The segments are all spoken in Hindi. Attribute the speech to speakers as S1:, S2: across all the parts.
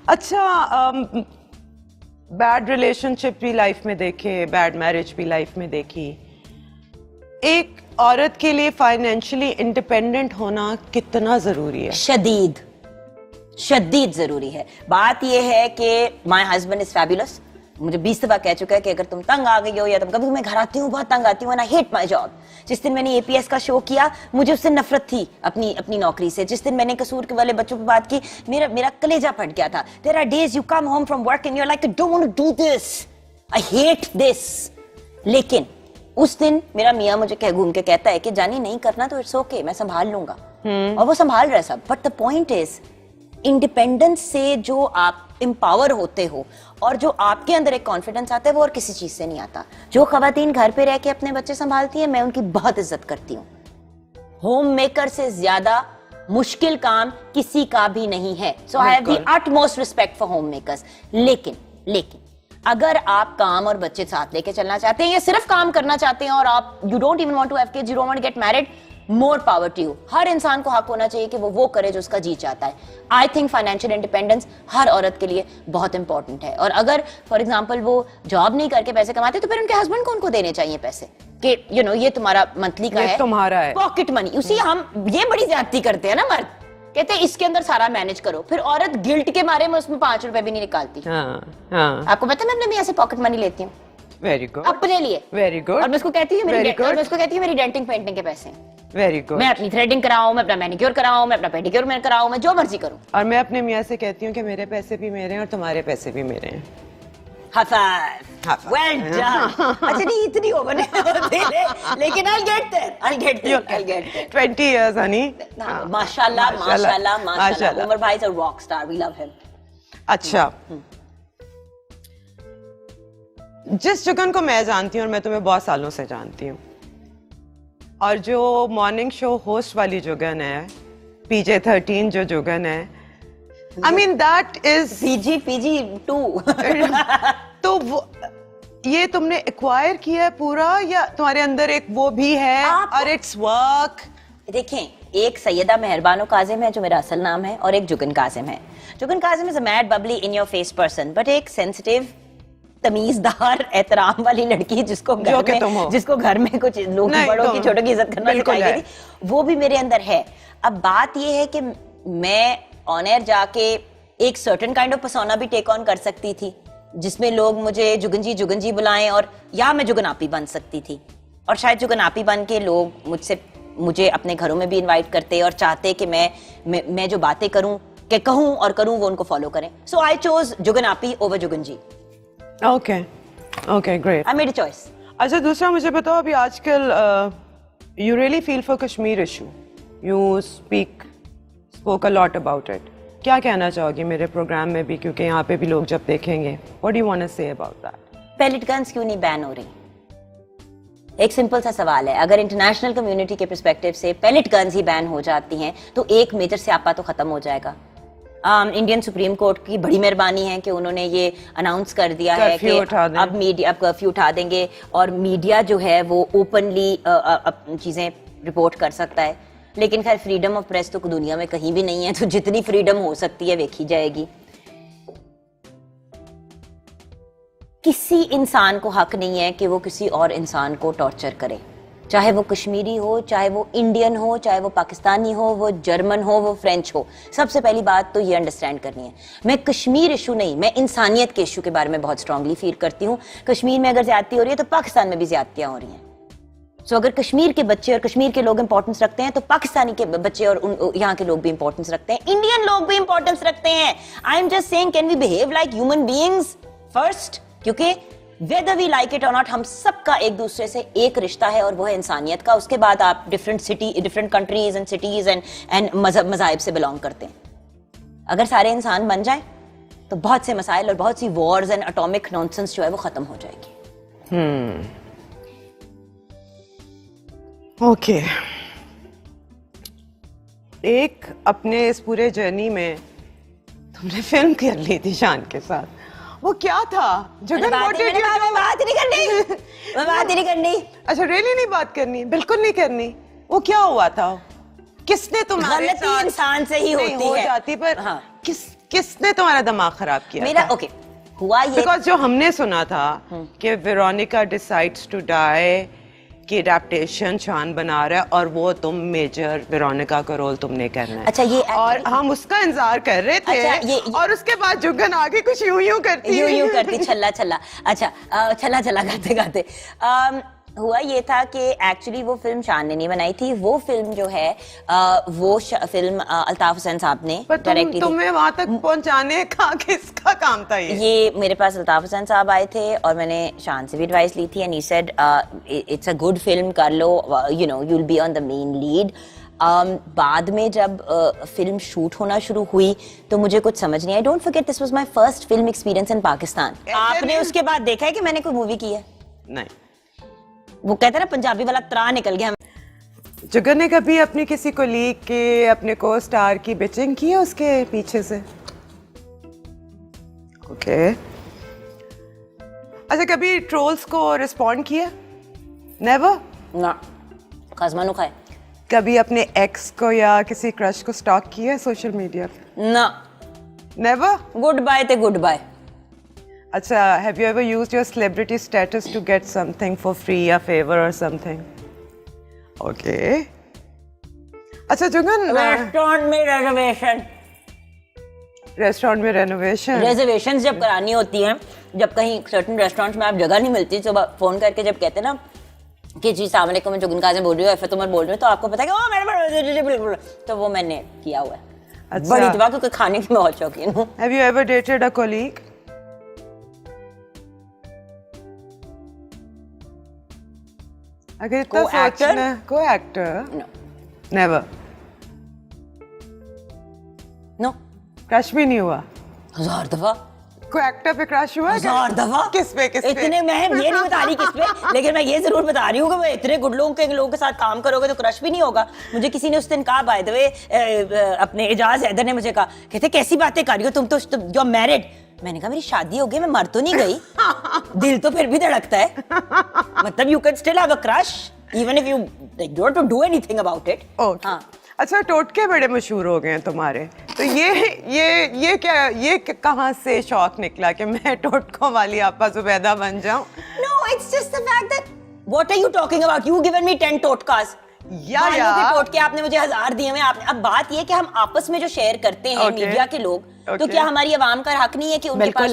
S1: अच्छा, बैड रिलेशनशिप भी लाइफ में देखे, बैड मैरिज भी लाइफ में देखी। एक औरत के लिए फाइनेंशियली इंडिपेंडेंट होना कितना जरूरी है?
S2: शदीद शदीद जरूरी है। बात यह है कि माय हस्बैंड इज फैबुलस। मुझे 20 दफा कह चुका है कि अगर तुम तंग आ गई हो या तुम कभी, मैं घर आती हूँ बहुत तंग आती हूँ, आई हेट माय जॉब। जिस दिन मैंने एपीएस का शो किया मुझे उससे नफरत थी अपनी नौकरी से। जिस दिन मैंने कसूर के वाले बच्चों पर बात की मेरा कलेजा फट गया था। There are days you come home from work and you are like I don't want to do this, I hate this. लेकिन उस दिन मेरा मियाँ मुझे कह घूम के कहता है कि जानी नहीं करना तो इट्स ओके, मैं संभाल लूंगा। और वो संभाल रहा है सब। But the point is independence से जो आप एम्पावर होते हो और जो आपके अंदर एक कॉन्फिडेंस आता है वो और किसी चीज से नहीं आता। जो खवातीन घर पे रह के अपने बच्चे संभालती है मैं उनकी बहुत इज्जत करती हूँ। होम मेकर से ज्यादा मुश्किल काम किसी का भी नहीं है। So I have the utmost respect for homemakers. लेकिन अगर आप काम और बच्चे साथ लेके चलना चाहते हैं या सिर्फ काम करना चाहते हैं और आप you don't even want to have kids, you don't want to get married, more power to you. हर इंसान को हक होना चाहिए कि वो करे जो उसका जी चाहता है। आई थिंक फाइनेंशियल इंडिपेंडेंस हर औरत के लिए बहुत इंपॉर्टेंट है। और अगर फॉर एग्जांपल वो जॉब नहीं करके पैसे कमाते तो फिर उनके हस्बैंड को उनको देने चाहिए पैसे कि यू नो ये तुम्हारा मंथली का है,
S1: तुम्हारा है,
S2: पॉकेट मनी। उसी हम ये बड़ी ज्यादती करते हैं ना मर्द, कहते हैं इसके अंदर सारा मैनेज करो, फिर औरत गिल्ट के मारे में उसमें 5 रुपए भी नहीं निकालती। आपको पता है मैं अपने मियां से पॉकेट मनी लेती हूँ
S1: वेरी गुड
S2: अपने लिए।
S1: Very good.
S2: और मैं उसको कहती हूँ मेरी डेंटिंग पेंटिंग के पैसे।
S1: Very good.
S2: मैं अपनी थ्रेडिंग कराऊं, मैं अपना मैनिक्योर कराऊं, मैं अपना पेडिक्योर में कराऊं, मैं जो मर्जी करूं।
S1: और मैं अपने मियां से कहती हूँ कि मेरे पैसे भी मेरे हैं और तुम्हारे पैसे भी मेरे हैं।
S2: Well done. अच्छा नहीं इतनी ओवर नहीं होती लेकिन I'll get there.
S1: 20 years honey.
S2: माशाल्लाह उमर भाई is a rock star, we love him.
S1: अच्छा, जिस जुगन को मैं जानती हूँ और मैं तुम्हें बहुत सालों से जानती हूँ, और जो मॉर्निंग शो होस्ट वाली जुगन है, PJ-13 जो जुगन है, I mean that is PG-2 तो ये तुमने एक्वायर किया है पूरा या तुम्हारे अंदर एक वो भी है और इट्स वर्क?
S2: देखें, एक सैयदा मेहरबानो काजिम है जो मेरा असल नाम है और एक जुगन काजिम है। Jugan Kazim is a mad bubbly in your face person but एक सेंसिटिव तमीजदार एहतराम वाली लड़की जिसको घर में कुछ लोग बड़ों की छोटों की इज्जत करना सिखाई गई थी, वो भी मेरे अंदर है। अब बात ये है कि मैं ऑन एयर जाके एक सर्टेन काइंड ऑफ पर्सोना भी टेक ऑन कर सकती थी जिसमें लोग मुझे जुगन जी बुलाएं, और या मैं जुगनापी बन सकती थी। और शायद जुगनापी बन के लोग मुझे अपने घरों में भी इनवाइट करते और चाहते कि मैं जो बातें करूं कि कहूं और करूं वो उनको फॉलो करें। सो आई चोज जुगनापी over Jugan ji.
S1: Okay great, I
S2: made a choice.
S1: अच्छा, दूसरा मुझे बताओ, अभी आजकल you really feel for Kashmir issue, you spoke a lot about it. क्या कहना चाहोगी मेरे प्रोग्राम में भी, क्योंकि यहाँ पे भी लोग जब देखेंगे, what do you want to say about that? Pellet
S2: guns क्यों नहीं बैन हो रही? एक सिंपल सा सवाल है। अगर इंटरनेशनल कम्युनिटी के पर्सपेक्टिव से पेलेट गन्स ही बैन हो जाती हैं तो एक मेजर स्यापा तो खत्म हो जाएगा। इंडियन सुप्रीम कोर्ट की बड़ी मेहरबानी है कि उन्होंने ये अनाउंस कर दिया है कि अब कर्फ्यू उठा देंगे और मीडिया जो है वो ओपनली चीजें रिपोर्ट कर सकता है। लेकिन खैर फ्रीडम ऑफ प्रेस तो दुनिया में कहीं भी नहीं है, तो जितनी फ्रीडम हो सकती है देखी जाएगी। किसी इंसान को हक नहीं है कि वो किसी और इंसान को टॉर्चर करे, चाहे वो कश्मीरी हो, चाहे वो इंडियन हो, चाहे वो पाकिस्तानी हो, वो जर्मन हो, वो फ्रेंच हो। सबसे पहली बात तो ये अंडरस्टैंड करनी है, मैं कश्मीर इशू नहीं, मैं इंसानियत के इशू के बारे में बहुत स्ट्रांगली फील करती हूँ। कश्मीर में अगर ज्यादती हो रही है तो पाकिस्तान में भी ज्यादतियां हो रही हैं। सो अगर कश्मीर के बच्चे और कश्मीर के लोग इंपॉर्टेंस रखते हैं तो पाकिस्तानी के बच्चे और यहाँ के लोग भी इंपॉर्टेंस रखते हैं, इंडियन लोग भी इंपॉर्टेंस रखते हैं। I am just saying, can we behave like human beings first? क्योंकि whether we like it or not, हम सबका एक दूसरे से एक रिश्ता है और वो है इंसानियत का। उसके बाद आप डिफरेंट कंट्रीज एंड सिटीज एंड मज़ाहिब से बिलोंग करते हैं। अगर सारे इंसान बन जाए तो बहुत से मसाइल और बहुत सी वॉर्स एंड एटॉमिक नॉनसेंस जो है वो खत्म हो जाएगी।
S1: ओके, एक अपने इस पूरे जर्नी में तुमने फिल्म कर ली थी शान के साथ, वो क्या था?
S2: मैं बात ही नहीं करनी।
S1: अच्छा, रियली नहीं बात करनी? बिल्कुल नहीं करनी। वो क्या हुआ था? किसने तुम्हारे साथ?
S2: गलती इंसान से ही होती
S1: हो
S2: है।
S1: जाती, पर किसने तुम्हारा दिमाग खराब किया
S2: मेरा
S1: था?
S2: ओके हुआ ये
S1: बिकॉज जो हमने सुना था कि वेरोनिका डिसाइड्स टू डाई की एडेप्टेशन शान बना रहा है और वो तुम मेजर वेरोनिका का रोल तुमने करना है।
S2: अच्छा, ये
S1: और हम उसका इंतजार कर रहे थे।
S2: अच्छा, ये
S1: और उसके बाद जुगन आगे कुछ यूं करती
S2: छल्ला छल्ला। अच्छा छल्ला छल्ला गाते गाते हुआ ये था कि एक्चुअली वो फिल्म शान ने नहीं बनाई थी। वो फिल्म जो है वो फिल्म अल्ताफ हुसैन साहब ने डायरेक्ट की।
S1: तुम्हें वहां तक पहुंचाने का किसका काम था
S2: ये मेरे पास अल्ताफ हुसैन साहब आए थे और मैंने शान से भी एडवाइस ली थी and he said it's a good film, कर लो, you know you will be on the main lead. बाद में जब फिल्म शूट होना शुरू हुई तो मुझे कुछ समझ नहीं आई। Don't forget this was my first film experience in Pakistan. आपने उसके बाद देखा है कि मैंने कोई मूवी की है?
S1: नहीं।
S2: वो कहते हैं ना पंजाबी वाला त्रा निकल गया।
S1: जुगन ने कभी अपने किसी कोलीग के, अपने को स्टार की बिचिंग की है उसके पीछे से? ओके। अच्छा, कभी ट्रोल्स को रिस्पॉन्ड किया? नेवर?
S2: ना खासमानो खाए।
S1: कभी अपने एक्स को या किसी क्रश को स्टॉक किया है सोशल मीडिया पे?
S2: ना।
S1: नेवर?
S2: गुड बाय ते गुड बाय।
S1: अच्छा, have you ever used your celebrity status to get something for free या favor or something? Okay. अच्छा जुगन,
S2: रेस्टोरेंट में रेजर्वेशन।
S1: रेस्टोरेंट में रेनोवेशन?
S2: रिजर्वेशन जब करानी होती हैं, जब कहीं सर्टेन रेस्टोरेंट्स में आप जगह नहीं मिलती, तो फोन करके जब कहते हैं ना कि जी अस्सलाम वालेकुम, मैं जुगन काज़िम बोल रही हूँ, एफ तुमर बोल रही हूँ, तो आपको पता है कि ओ मैडम, तो वो मैंने किया हुआ है।
S1: अच्छा।
S2: बड़ी दवा, क्योंकि खाने की मैं बहुत शौकीन हूँ।
S1: Have you ever dated a colleague? अगर इतना सोचना, कोई actor?
S2: No.
S1: Never?
S2: No.
S1: Crush भी नहीं हुआ?
S2: 1000 दफा।
S1: कोई एक्टर पे क्रश हुआ?
S2: 1000 दफा।
S1: किस पे?
S2: इतने मैं ये नहीं बता रही किस पे, लेकिन मैं ये जरूर बता रही हूँ कि मैं इतने गुड लोगों के साथ काम करोगे तो क्रश भी नहीं होगा। मुझे किसी ने उस दिन कहा, बाय द वे, अपने एजाज हैदर ने मुझे कहा, कहते कैसी बातें कर रही हो तुम, तो यू आर मैरिड। मैंने कहा मेरी शादी हो गई, मैं मर तो नहीं गई, दिल तो फिर भी धड़कता है। मतलब you can still have a crush even if you don't do anything about it.
S1: हाँ। अच्छा, टोटके बड़े मशहूर हो गए हैं तुम्हारे, तो ये कहाँ से शौक निकला कि मैं टोटकों वाली आपा जुबैदा बन जाऊं?
S2: No, it's just the fact that what are you talking about? You given me 10 टोटकास। बालों के टोटके आपने मुझे 1000 दिए हुए। आपने, अब बात ये कि हम आपस में जो शेयर करते हैं मीडिया के लोग, तो क्या हमारी आवाम का हक नहीं है कि उनके पास?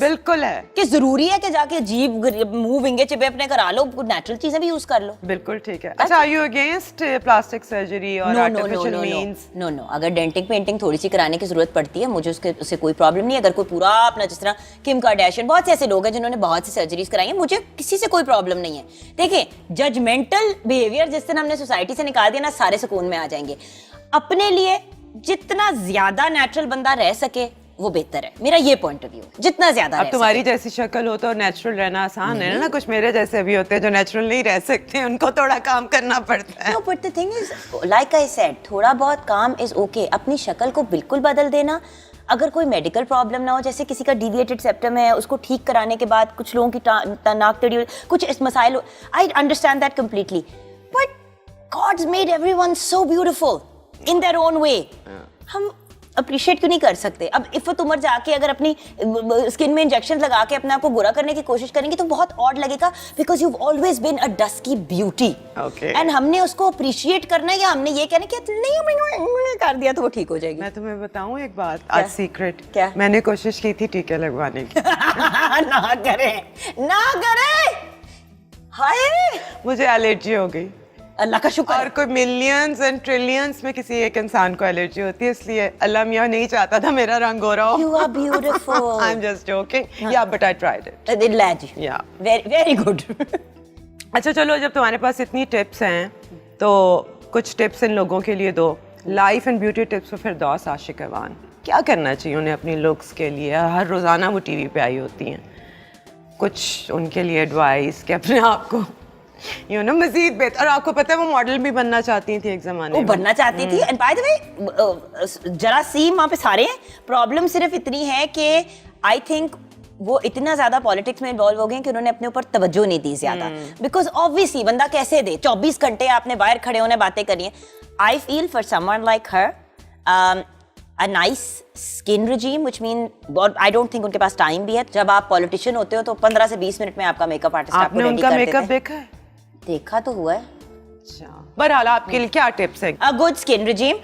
S1: बिल्कुल है
S2: कि जरूरी है कि जाके अजीब मुंह विंगे चिपे अपने करा लो, नेचुरल चीजें भी यूज कर लो।
S1: बिल्कुल ठीक है। अच्छा, are you against plastic surgery और आर्टिफिशियल मींस?
S2: नो। अगर डेंटिंग पेंटिंग थोड़ी सी कराने की जरूरत पड़ती है, मुझे उससे कोई प्रॉब्लम नहीं है। अगर कोई पूरा अपना, जिस तरह किम कार्दाशियन, बहुत से ऐसे लोग हैं जिन्होंने बहुत सी सर्जरीज कराई है, मुझे किसी से कोई प्रॉब्लम नहीं है। देखिए, जजमेंटल बिहेवियर जिस दिन हमने सोसाइटी से निकाल दिया ना, सारे सुकून में आ जाएंगे। अपने लिए जितना ज्यादा नेचुरल बंदा रह सके वो बेहतर है, मेरा ये पॉइंट ऑफ व्यू है। जितना ज्यादा
S1: अब तुम्हारी जैसी शक्ल हो तो नेचुरल रहना आसान है ना। कुछ मेरे जैसे भी होते हैं जो नेचुरल नहीं रह सकते, उनको थोड़ा काम करना पड़ता है।
S2: No, but the thing is, like I said, थोड़ा बहुत काम इज ओके। अपनी शक्ल को बिल्कुल बदल देना, अगर कोई मेडिकल प्रॉब्लम ना हो, जैसे किसी का डिविएटेड सेप्टम है, उसको ठीक कराने के बाद कुछ लोगों की नाक टेढ़ी, कुछ इस मसाइल, I understand that completely, but God's made everyone so beautiful in their own way. हम अप्रिशिएट क्यों नहीं कर सकते? अब इफ़त उमर जाके अगर अपनी स्किन में इंजेक्शन लगा के अपने आप को गोरा करने की कोशिश करेंगे तो बहुत ऑड लगेगा, because you always been a dusky beauty. And हमने उसको अप्रिशिएट करना है, या हमने ये कहना कि नहीं कर दिया तो वो ठीक हो जाएगी।
S1: मैं तुम्हें बताऊं एक बात, आज सीक्रेट।
S2: क्या?
S1: मैंने कोशिश की थी टीके लगवाने की।
S2: ना करे, हाय,
S1: मुझे एलर्जी हो गई।
S2: अल्लाह का शुक्र।
S1: और कोई मिलियंस एंड ट्रिलियंस में किसी एक इंसान को एलर्जी होती है, इसलिए अल्लाह मियां नहीं चाहता था मेरा रंग गोरा हो।
S2: You are beautiful.
S1: I'm just joking. Yeah, but I tried it.
S2: Yeah. Very good.
S1: अच्छा चलो, जब तुम्हारे पास इतनी टिप्स हैं तो कुछ टिप्स इन लोगों के लिए दो, life and beauty tips for Firdous Ashiq Awan. क्या करना चाहिए उन्हें अपनी लुक्स के लिए? हर रोज़ाना वो टीवी पे आई होती हैं, कुछ उनके लिए एडवाइस कि अपने आप को मजीद बेहतर। आपको पता है वो मॉडल भी बनना चाहती थी एक जमाने में,
S2: बनना चाहती थी। एंड बाय द वे, जरासीम वहाँ पे सारे हैं। प्रॉब्लम सिर्फ इतनी है कि आई थिंक वो इतना ज्यादा पॉलिटिक्स में इन्वॉल्व हो गए कि उन्होंने अपने ऊपर तवज्जो नहीं दी ज्यादा। बिकॉज ऑब्वियसली बंदा कैसे दे, 24 घंटे आपने बाहर खड़े होने बातें करी हैं। I feel for someone like her, a nice skin regime, which mean I don't think उनके पास टाइम भी है. जब आप पॉलिटिशियन होते हो तो 15 से 20 मिनट में आपका मेकअप आर्टिस्ट आपको
S1: आपने
S2: रेडी
S1: उनका
S2: कर देते
S1: मेकअप
S2: हैं.
S1: देखा है?
S2: देखा तो हुआ है.
S1: अच्छा, बहरहाल आपके लिए क्या टिप्स हैं?
S2: A good skin regime,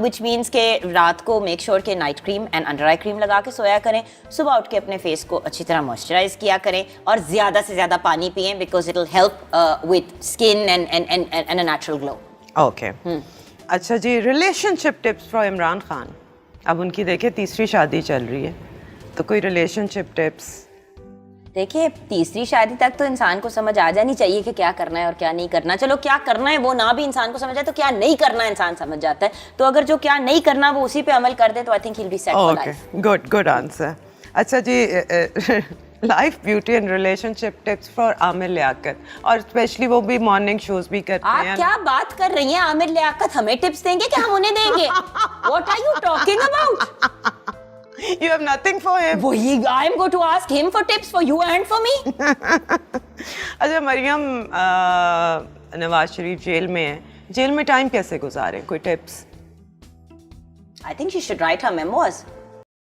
S2: which means के रात को make sure के night cream and under eye cream लगा के सोया करें. सुबह उठ के अपने फेस को अच्छी तरह मॉइस्चराइज किया करें और ज्यादा से ज्यादा पानी पिएं because it will help with skin and a natural glow.
S1: Okay. अच्छा जी, relationship tips for Imran Khan. अब उनकी देखिए तीसरी शादी चल रही है, तो कोई रिलेशनशिप टिप्स?
S2: देखिए, तीसरी शादी तक तो इंसान को समझ आ जानी चाहिए कि क्या करना है और क्या नहीं करना. चलो, क्या करना है वो ना भी इंसान को समझ आए तो क्या नहीं करना है इंसान समझ जाता है. तो अगर जो क्या नहीं करना वो उसी पे अमल कर दे तो I think he will be set for life.
S1: Good answer. अच्छा जी, life beauty and relationship tips for Aamir Liaquat, और स्पेशली वो भी मॉर्निंग शोज भी करते
S2: आप
S1: हैं.
S2: क्या बात कर रही हैं? आमिर लियाकत हमें टिप्स देंगे कि हम उन्हें देंगे? What are you talking about?
S1: You have nothing for him.
S2: वही, I am going to ask him for tips for you and for me.
S1: अच्छा, मरियम नवाज शरीफ जेल में है. जेल में टाइम कैसे गुजारें? कोई tips?
S2: I think she should write her memoirs.